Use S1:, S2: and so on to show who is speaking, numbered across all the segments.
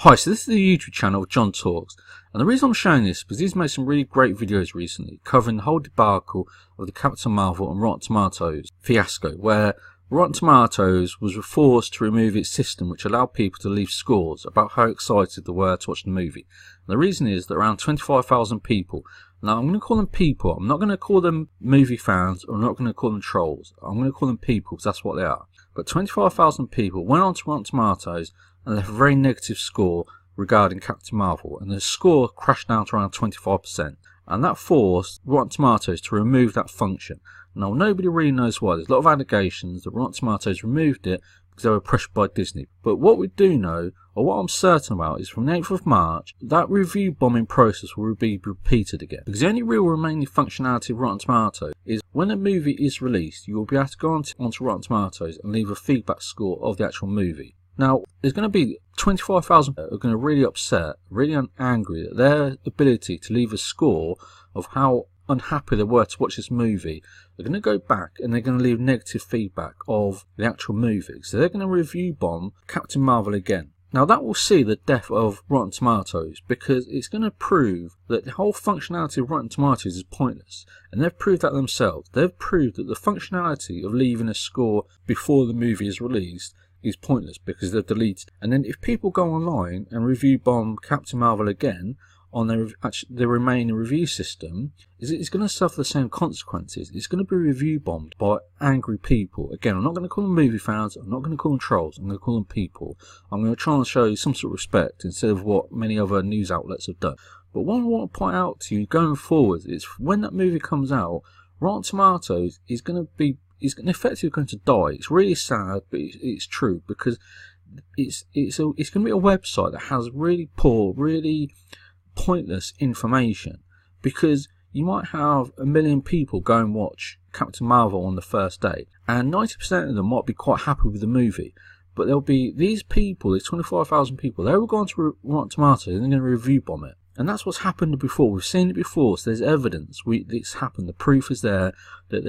S1: Hi, so this is the YouTube channel of John Talks, and the reason I'm showing this is because he's made some really great videos recently covering the whole debacle of the Captain Marvel and Rotten Tomatoes fiasco, where Rotten Tomatoes was forced to remove its system which allowed people to leave scores about how excited they were to watch the movie. And the reason is that around 25,000 people, now I'm going to call them people, I'm not going to call them movie fans, or I'm not going to call them trolls, I'm going to call them people because that's what they are. But 25,000 people went on to Rotten Tomatoes and left a very negative score regarding Captain Marvel, and the score crashed down to around 25%, and that forced Rotten Tomatoes to remove that function. Now nobody really knows why. There's a lot of allegations that Rotten Tomatoes removed it because they were pressured by Disney, but what we do know, or what I'm certain about, is from the 8th of March that review bombing process will be repeated again, because the only real remaining functionality of Rotten Tomatoes is when a movie is released, you will be able to go onto Rotten Tomatoes and leave a feedback score of the actual movie. Now, there's going to be 25,000 people who are going to really upset, really angry at their ability to leave a score of how unhappy they were to watch this movie. They're going to go back and they're going to leave negative feedback of the actual movie. So they're going to review bomb Captain Marvel again. Now that will see the death of Rotten Tomatoes, because it's going to prove that the whole functionality of Rotten Tomatoes is pointless. And they've proved that themselves. They've proved that the functionality of leaving a score before the movie is released is pointless because they've deleted. And then if people go online and review bomb Captain Marvel again on their remaining review system, it's going to suffer the same consequences. It's going to be review bombed by angry people. Again, I'm not going to call them movie fans, I'm not going to call them trolls, I'm going to call them people. I'm going to try and show you some sort of respect instead of what many other news outlets have done. But what I want to point out to you going forward is when that movie comes out, Rotten Tomatoes is going to be effectively going to die. It's really sad, but it's true, because it's going to be a website that has really poor, really pointless information, because you might have 1 million people go and watch Captain Marvel on the first day, and 90% of them might be quite happy with the movie, but there'll be these people, these 25,000 people, they will go on to Rotten Tomatoes and they're going to review bomb it. And that's what's happened before. We've seen it before, so there's evidence it's happened. The proof is there that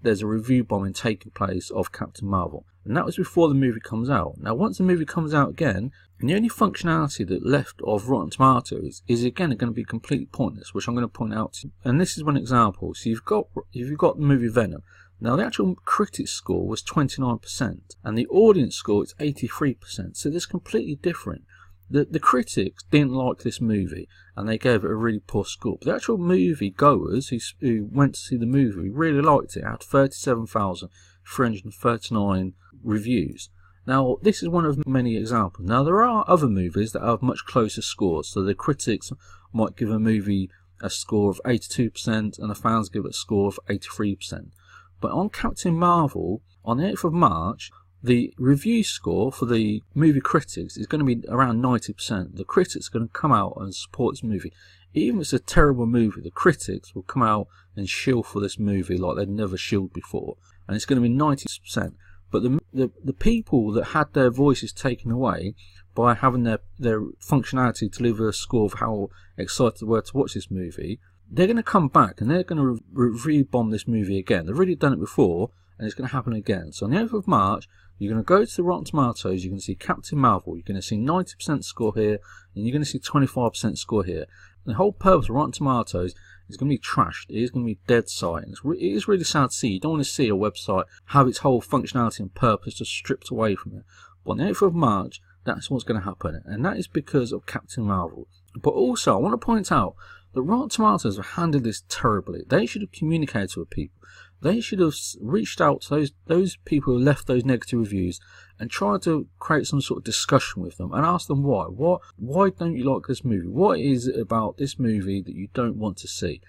S1: there's a review bombing taking place of Captain Marvel, and that was before the movie comes out. Now once the movie comes out again, and the only functionality that left of Rotten Tomatoes is again going to be completely pointless, which I'm going to point out to you. And this is one example. So you've got the movie Venom. Now the actual critic score was 29%, and the audience score is 83%. So that's completely different. The critics didn't like this movie and they gave it a really poor score. But the actual movie goers who went to see the movie really liked it. It had 37,339 reviews. Now this is one of many examples. Now there are other movies that have much closer scores. So the critics might give a movie a score of 82% and the fans give it a score of 83%. But on Captain Marvel, on the 8th of March, the review score for the movie critics is going to be around 90%. The critics are going to come out and support this movie. Even if it's a terrible movie, the critics will come out and shill for this movie like they've never shilled before. And it's going to be 90%. But the people that had their voices taken away by having their functionality to leave a score of how excited they were to watch this movie, they're going to come back and they're going to review bomb this movie again. They've already done it before, and it's going to happen again. So on the 8th of March, you're going to go to the Rotten Tomatoes, you're going to see Captain Marvel, you're going to see 90% score here, and you're going to see 25% score here. The whole purpose of Rotten Tomatoes is going to be trashed. It is going to be dead sight. It is really sad to see. You don't want to see a website have its whole functionality and purpose just stripped away from it. But on the 8th of March, that's what's going to happen, and that is because of Captain Marvel. But also, I want to point out that Rotten Tomatoes have handled this terribly. They should have communicated with people. They should have reached out to those people who left those negative reviews and tried to create some sort of discussion with them and ask them why. Why don't you like this movie? What is it about this movie that you don't want to see?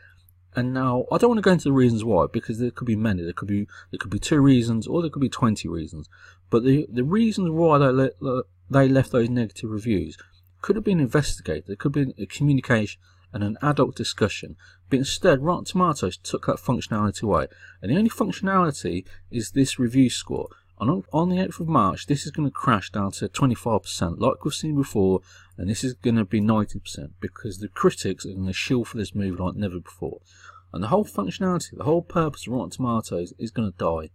S1: And now I don't want to go into the reasons why, because there could be many. There could be 2 reasons, or there could be 20 reasons. But the reasons why they left those negative reviews could have been investigated. There could have been a communication and an adult discussion, but instead Rotten Tomatoes took that functionality away, and the only functionality is this review score. And on the 8th of March, this is going to crash down to 25%, like we've seen before, and this is going to be 90%, because the critics are going to shill for this movie like never before. And the whole functionality, the whole purpose of Rotten Tomatoes is going to die.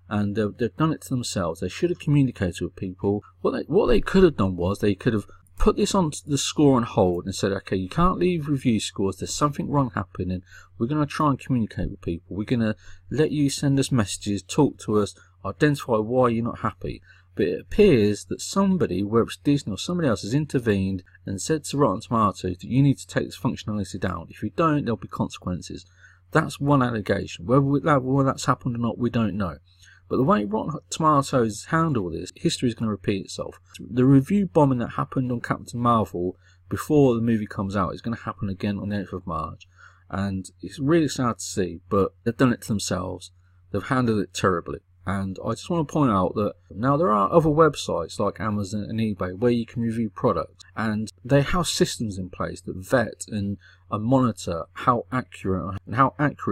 S1: And they've done it to themselves. They should have communicated with people. What they could have done was they could have put this on the score on hold and said, okay, you can't leave review scores, there's something wrong happening, we're going to try and communicate with people, we're going to let you send us messages, talk to us, identify why you're not happy. But it appears that somebody, whether it's Disney or somebody else, has intervened and said to Rotten Tomatoes that you need to take this functionality down. If you don't, there'll be consequences. That's one allegation. Whether that's happened or not, we don't know. But the way Rotten Tomatoes handle this, history is going to repeat itself. The review bombing that happened on Captain Marvel before the movie comes out is going to happen again on the 8th of March. And it's really sad to see, but they've done it to themselves. They've handled it terribly. And I just want to point out that now there are other websites like Amazon and eBay where you can review products, and they have systems in place that vet and monitor how accurate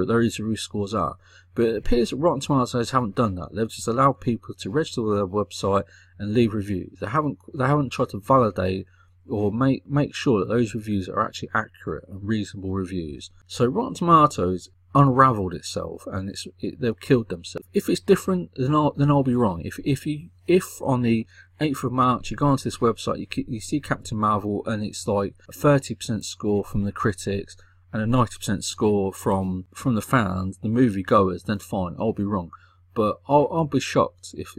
S1: those review scores are. But it appears that Rotten Tomatoes haven't done that. They've just allowed people to register with their website and leave reviews. They haven't tried to validate or make sure that those reviews are actually accurate and reasonable reviews. So Rotten Tomatoes unraveled itself, and they've killed themselves. If it's different, then I'll be wrong. If on the 8th of March you go onto this website, you see Captain Marvel and it's like a 30% score from the critics and a 90% score from the fans, the movie goers, then fine, I'll be wrong. But I'll be shocked if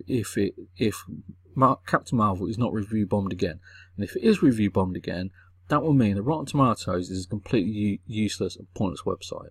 S1: Captain Marvel is not review bombed again. And if it is review bombed again, that will mean that Rotten Tomatoes is a completely useless and pointless website.